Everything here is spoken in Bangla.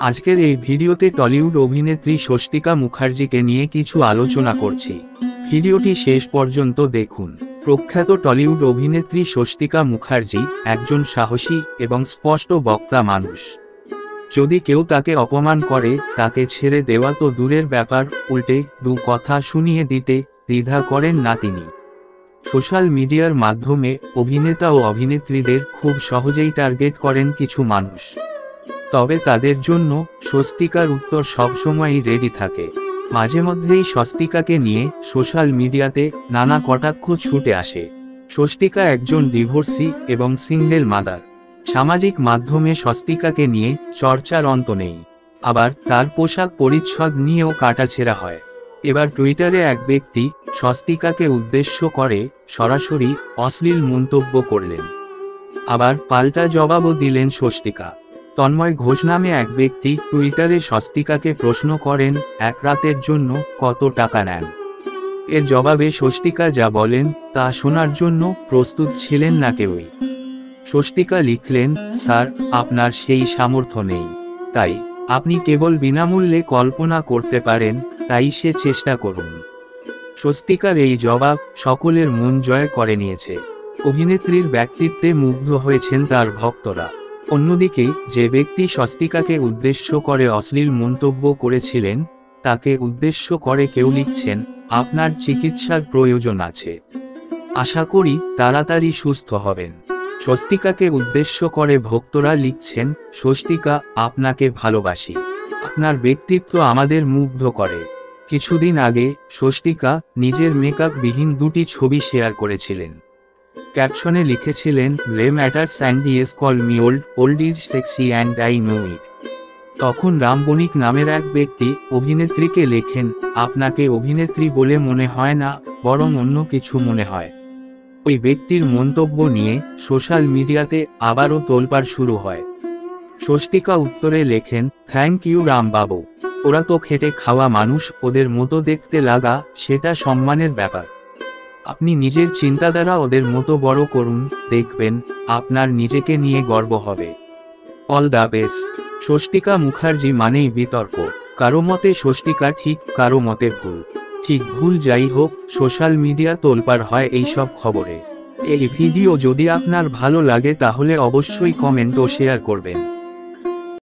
আজকের এই ভিডিওতে টলিউড অভিনেত্রী স্বস্তিকা মুখার্জিকে নিয়ে কিছু আলোচনা করছি। ভিডিওটি শেষ পর্যন্ত দেখুন। প্রখ্যাত টলিউড অভিনেত্রী স্বস্তিকা মুখার্জি একজন সাহসী এবং স্পষ্ট বক্তা মানুষ। যদি কেউ তাকে অপমান করে তাকে ছেড়ে দেওয়া তো দূরের ব্যাপার, উল্টে দু কথা শুনিয়ে দিতে দ্বিধা করেন না তিনি। সোশ্যাল মিডিয়ার মাধ্যমে অভিনেতা ও অভিনেত্রীদের খুব সহজেই টার্গেট করেন কিছু মানুষ, তবে তাদের জন্য স্বস্তিকার উত্তর সবসময়ই রেডি থাকে। মাঝে মধ্যেই স্বস্তিকাকে নিয়ে সোশ্যাল মিডিয়াতে নানা কটাক্ষ ছুটে আসে। স্বস্তিকা একজন ডিভোর্সি এবং সিঙ্গেল মাদার। সামাজিক মাধ্যমে স্বস্তিকাকে নিয়ে চর্চার অন্ত নেই, আবার তার পোশাক পরিচ্ছদ নিয়েও কাটাছেঁড়া হয়। এবার টুইটারে এক ব্যক্তি স্বস্তিকাকে উদ্দেশ্য করে সরাসরি অশ্লীল মন্তব্য করলেন, আবার পাল্টা জবাবও দিলেন স্বস্তিকা। তন্ময় ঘোষ নামে এক ব্যক্তি টুইটারে স্বস্তিকাকে প্রশ্ন করেন, এক রাতের জন্য কত টাকা নেন? এর জবাবে স্বস্তিকা যা বলেন তা শোনার জন্য প্রস্তুত ছিলেন না কেউই। স্বস্তিকা লিখলেন, স্যার, আপনার সেই সামর্থ্য নেই, তাই আপনি কেবল বিনামূল্যে কল্পনা করতে পারেন, তাই সে চেষ্টা করুন। স্বস্তিকার এই জবাব সকলের মন জয় করে নিয়েছে। অভিনেত্রীর ব্যক্তিত্বে মুগ্ধ হয়েছেন তার ভক্তরা। অন্যদিকে যে ব্যক্তি স্বস্তিকাকে উদ্দেশ্য করে অশ্লীল মন্তব্য করেছিলেন তাকে উদ্দেশ্য করে কেউ লিখছেন, আপনার চিকিৎসার প্রয়োজন আছে, আশা করি তাড়াতাড়ি সুস্থ হবেন। স্বস্তিকাকে উদ্দেশ্য করে ভক্তরা লিখছেন, স্বস্তিকা, আপনাকে ভালোবাসি, আপনার ব্যক্তিত্ব আমাদের মুগ্ধ করে। কিছুদিন আগে স্বস্তিকা নিজের মেকআপবিহীন দুটি ছবি শেয়ার করেছিলেন। ক্যাপশনে লিখেছিলেন, grey matters and yes call me old, old is sexy and I know it. তখন রাম বণিক নামের এক ব্যক্তি অভিনেত্রীকে লেখেন, আপনাকে অভিনেত্রী বলে মনে হয় না, বরং অন্য কিছু মনে হয়। ওই ব্যক্তির মন্তব্য নিয়ে সোশ্যাল মিডিয়াতে আবারও তোলপাড় শুরু হয়। স্বস্তিকা উত্তরে লেখেন, থ্যাংক ইউ রাম বাবু, ওরা তো খেটে খাওয়া মানুষ, ওদের মতো দেখতে লাগা সেটা সম্মানের ব্যাপার। আপনি নিজের চিন্তাধারা ওদের মতো বড় করুন, দেখবেন আপনার নিজেকে নিয়ে গর্ব হবে। All the best. Swastika Mukherjee মানেই বিতর্ক। কারো মতে স্বস্তিকা ঠিক, কারো মতে ভুল। ঠিক ভুল যাই হোক, সোশ্যাল মিডিয়া তোলপাড় হয় এইসব খবরে। এই ভিডিও যদি আপনার ভালো লাগে তাহলে অবশ্যই কমেন্ট ও শেয়ার করবেন।